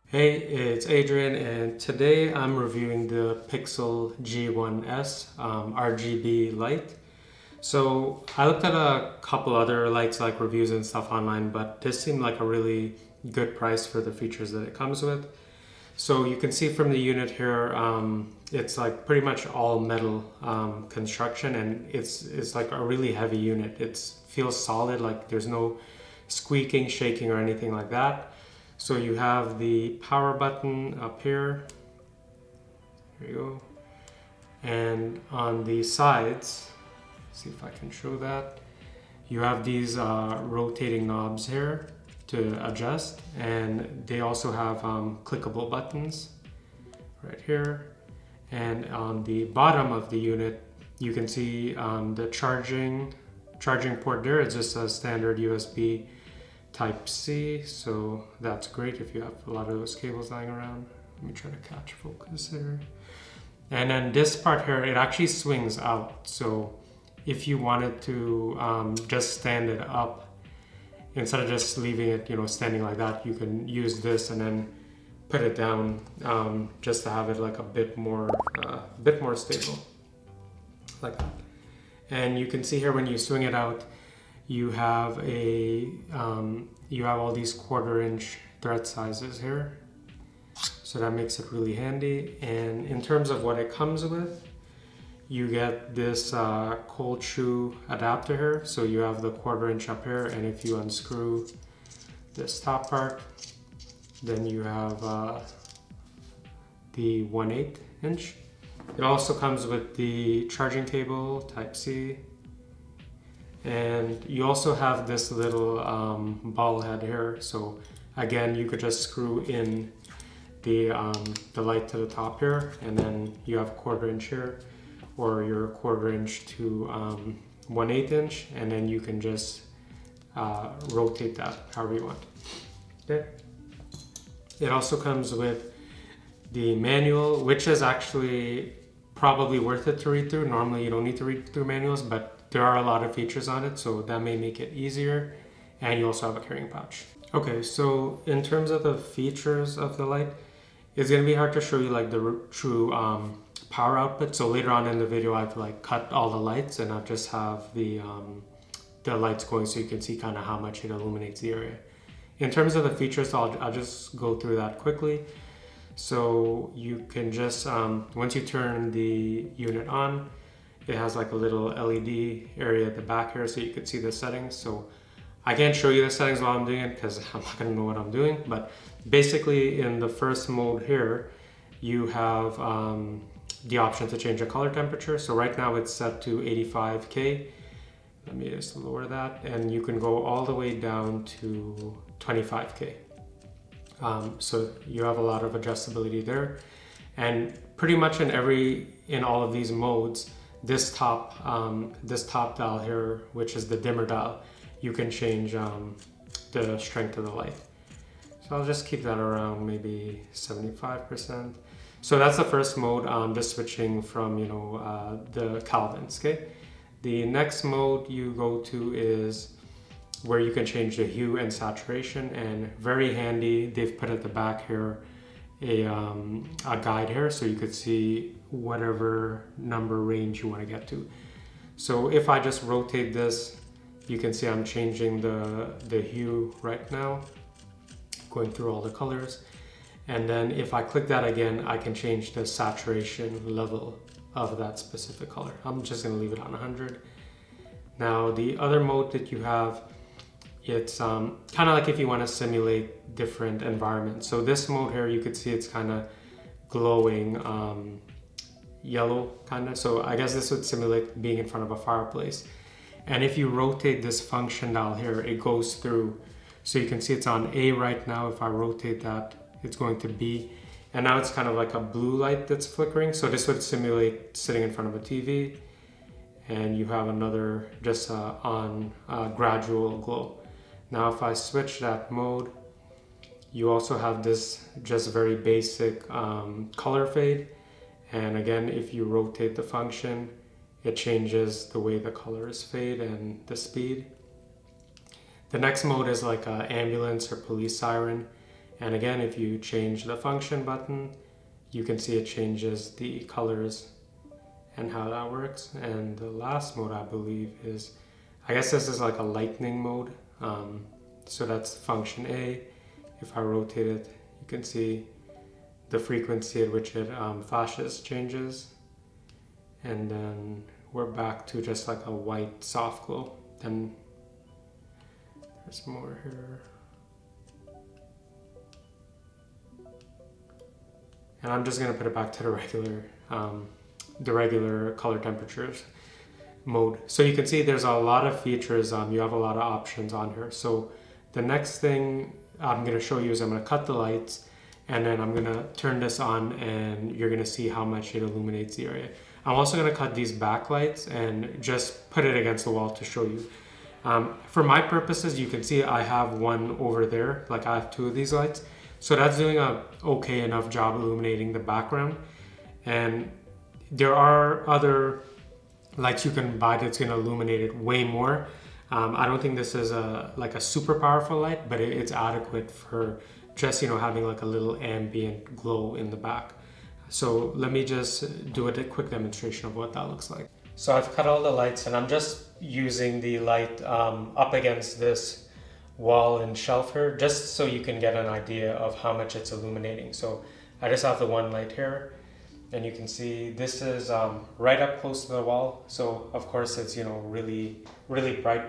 Hey, it's Adrian, and today I'm reviewing the Pixel G1s RGB light. So I looked at a couple other lights like reviews and stuff online, but this seemed like a really good price for the features that it comes with. So you can see from the unit here, it's like pretty much all metal construction, and it's like a really heavy unit. It feels solid, like there's no squeaking, shaking, or anything like that. So you have the power button up here. There you go. And on the sides, see if I can show that. You have these rotating knobs here to adjust, and they also have clickable buttons right here. And on the bottom of the unit, you can see the charging port there. It's just a standard USB Type C, so that's great if you have a lot of those cables lying around. Let me try to catch focus here. And then this part here, it actually swings out. So if you wanted to just stand it up, instead of just leaving it, standing like that, you can use this and then put it down just to have it like a bit more stable, like that. And you can see here when you swing it out, you have all these 1/4" thread sizes here, so that makes it really handy. And in terms of what it comes with, you get this cold shoe adapter here. So you have the 1/4" up here, and if you unscrew this top part, then you have the 1/8". It also comes with the charging cable Type C. And you also have this little ball head here. So again, you could just screw in the light to the top here, and then you have 1/4" here, or your 1/4" to 1/8", and then you can just rotate that however you want. Okay. It also comes with the manual, which is actually probably worth it to read through. Normally you don't need to read through manuals, but there are a lot of features on it, so that may make it easier. And you also have a carrying pouch. Okay, so in terms of the features of the light, it's gonna be hard to show you like the true power output. So later on in the video, I've like cut all the lights, and I'll just have the lights going so you can see kind of how much it illuminates the area. In terms of the features, I'll just go through that quickly. So you can just, once you turn the unit on, it has like a little LED area at the back here, so you can see the settings. So I can't show you the settings while I'm doing it because I'm not gonna know what I'm doing. But basically in the first mode here, you have the option to change the color temperature. So right now it's set to 85K. Let me just lower that. And you can go all the way down to 25K. So you have a lot of adjustability there. And pretty much in all of these modes, this top dial here, which is the dimmer dial, you can change the strength of the light. So I'll just keep that around maybe 75%. So that's the first mode, just switching from the Kelvins. Okay. The next mode you go to is where you can change the hue and saturation, and very handy. They've put at the back here a guide here, so you could see whatever number range you want to get to. So if I just rotate this, you can see I'm changing the hue right now, going through all the colors. And then if I click that again, I can change the saturation level of that specific color. I'm just going to leave it on 100. Now the other mode that you have, it's kind of like if you want to simulate different environments. So this mode here, you could see it's kind of glowing yellow kind of. So I guess this would simulate being in front of a fireplace. And if you rotate this function dial here, it goes through. So you can see it's on A right now. If I rotate that, it's going to B. And now it's kind of like a blue light that's flickering. So this would simulate sitting in front of a TV. And you have another just on gradual glow. Now if I switch that mode, you also have this just very basic color fade. And again, if you rotate the function, it changes the way the colors fade and the speed. The next mode is like an ambulance or police siren. And again, if you change the function button, you can see it changes the colors and how that works. And the last mode, I believe, is, I guess this is like a lightning mode. So that's function A. If I rotate it, you can see the frequency at which it flashes changes. And then we're back to just like a white soft glow. Then there's more here. And I'm just gonna put it back to the regular color temperatures mode. So you can see there's a lot of features, you have a lot of options on here. So the next thing I'm gonna show you is I'm gonna cut the lights, and then I'm gonna turn this on, and you're gonna see how much it illuminates the area. I'm also gonna cut these backlights and just put it against the wall to show you. For my purposes, you can see I have one over there, like I have two of these lights. So that's doing a okay enough job illuminating the background. And there are other lights you can buy that's gonna illuminate it way more. I don't think this is like a super powerful light, but it's adequate for just, you know, having like a little ambient glow in the back. So let me just do a quick demonstration of what that looks like. So I've cut all the lights, and I'm just using the light up against this wall and shelf here, just so you can get an idea of how much it's illuminating. So I just have the one light here, and you can see this is right up close to the wall. So of course it's, you know, really bright.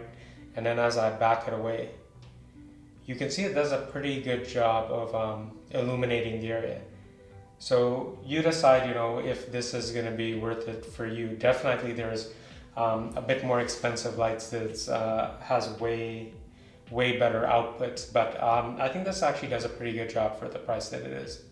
And then as I back it away, you can see it does a pretty good job of illuminating the area. So you decide, you know, if this is going to be worth it for you. Definitely there's a bit more expensive lights that has way better outputs, but I think this actually does a pretty good job for the price that it is.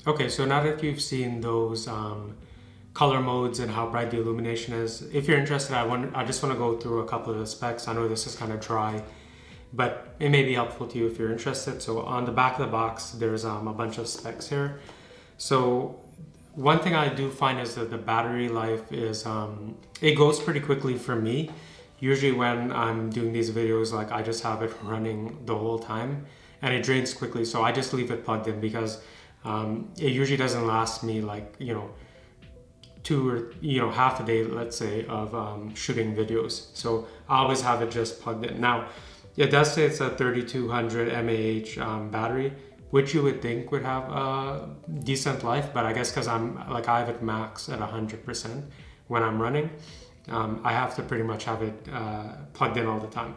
Okay, so now that you've seen those color modes and how bright the illumination is, if you're interested, I just want to go through a couple of the specs. I know this is kind of dry, but it may be helpful to you if you're interested. So on the back of the box, there's a bunch of specs here. So one thing I do find is that the battery life is, it goes pretty quickly for me. Usually when I'm doing these videos, like I just have it running the whole time and it drains quickly. So I just leave it plugged in because it usually doesn't last me like, you know, half a day, let's say, of shooting videos. So I always have it just plugged in. Now, it does say it's a 3200 mAh battery, which you would think would have a decent life, but I guess because I have it max at 100% when I'm running, I have to pretty much have it plugged in all the time.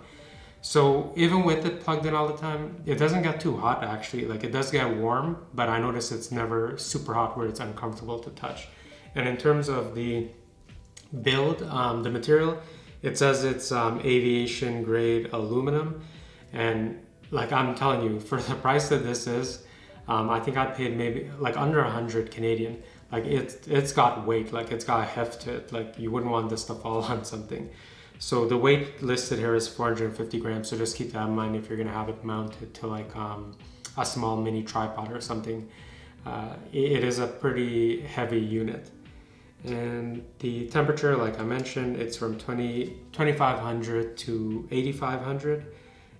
So even with it plugged in all the time, it doesn't get too hot actually. Like it does get warm, but I notice it's never super hot where it's uncomfortable to touch. And in terms of the build, the material, it says it's aviation grade aluminum. And like I'm telling you, for the price that this is, I think I paid maybe like under 100 Canadian. Like it's got weight, like it's got heft to it. Like you wouldn't want this to fall on something. So the weight listed here is 450 grams. So just keep that in mind if you're gonna have it mounted to like a small mini tripod or something. It is a pretty heavy unit. And the temperature, like I mentioned, it's from 2500 to 8500.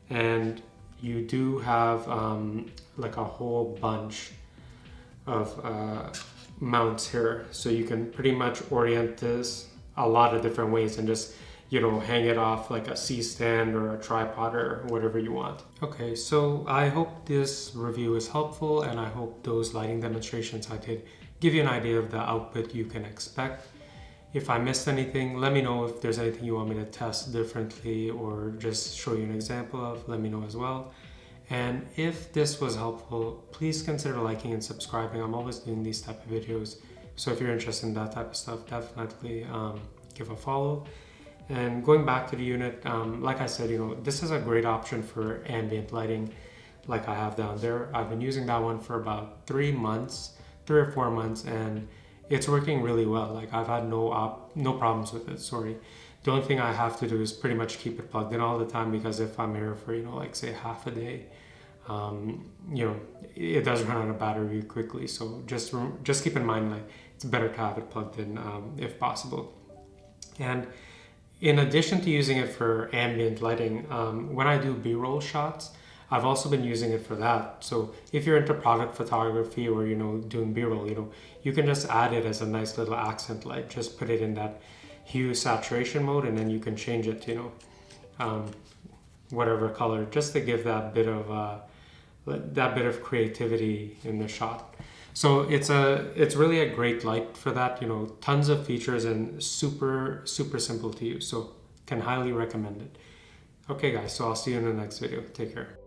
And you do have like a whole bunch of mounts here. So you can pretty much orient this a lot of different ways and just, you know, hang it off like a C-stand or a tripod or whatever you want. Okay, so I hope this review is helpful, and I hope those lighting demonstrations I did give you an idea of the output you can expect. If I missed anything, let me know. If there's anything you want me to test differently or just show you an example of, let me know as well. And if this was helpful, please consider liking and subscribing. I'm always doing these type of videos. So if you're interested in that type of stuff, definitely give a follow. And going back to the unit, like I said, you know, this is a great option for ambient lighting. like I have down there. I've been using that one for about 3 or 4 months, and it's working really well. Like I've had no problems with it, sorry. The only thing I have to do is pretty much keep it plugged in all the time, because if I'm here for, like say half a day, it does run out of battery quickly. So just keep in mind, like it's better to have it plugged in if possible. And in addition to using it for ambient lighting, when I do B-roll shots, I've also been using it for that. So if you're into product photography or, doing B-roll, you can just add it as a nice little accent light. Just put it in that hue saturation mode, and then you can change it to, whatever color, just to give that bit of creativity in the shot. So it's really a great light for that, tons of features and super simple to use. So can highly recommend it. Okay guys, so I'll see you in the next video. Take care.